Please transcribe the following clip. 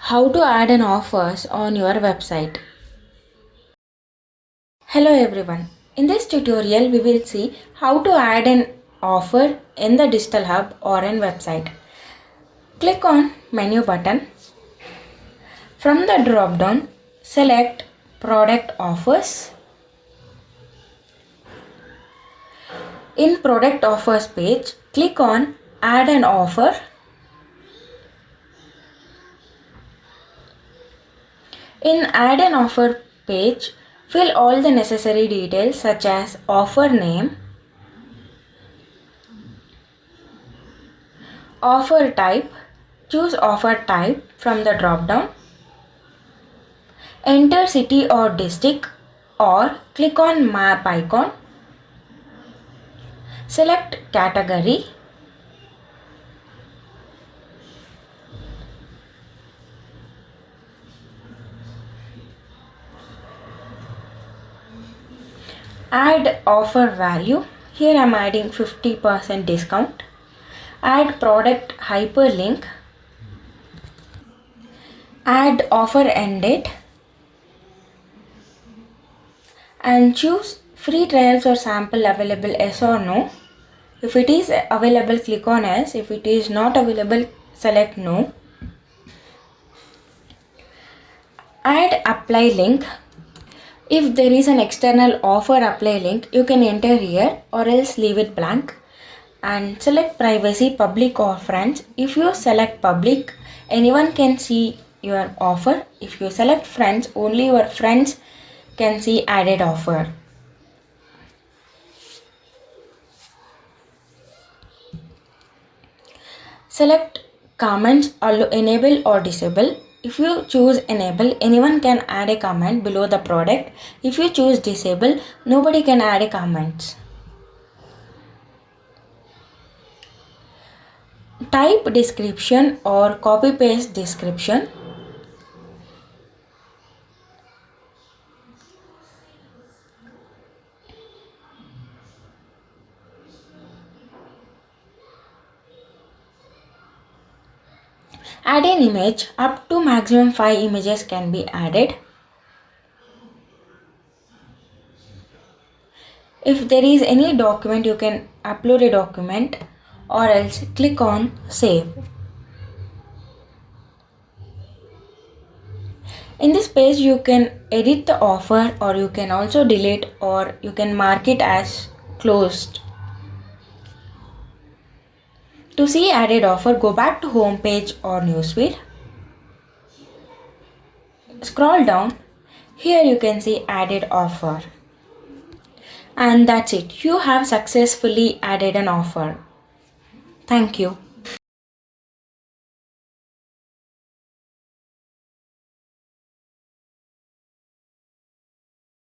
How to add an offers on your website. Hello everyone. In this tutorial we will see how to add an offer in the digital hub or an website. Click on menu button. From the drop down select product offers. In product offers page click on add an offer. In add an offer page, fill all the necessary details such as offer name, offer type, choose offer type from the drop down, enter city or district or click on map icon, select category, add offer value. Here I am adding 50% discount. Add product hyperlink. Add offer end date. And choose free trials or sample available, yes or no. If it is available, click on yes. If it is not available, select no. Add apply link. If there is an external offer apply link, you can enter here or else leave it blank. And select privacy, public or friends. If you select public, anyone can see your offer. If you select friends, only your friends can see added offer. Select comments or enable or disable. If you choose enable, anyone can add a comment below the product. If you choose disable, nobody can add a comment. Type description or copy paste description. Add an image. Up to maximum 5 images can be added. If there is any document, you can upload a document or else click on save. In this page you can edit the offer or you can also delete or you can mark it as closed. To see added offer, go back to home page or newsfeed. Scroll down. Here you can see added offer. And that's it. You have successfully added an offer. Thank you.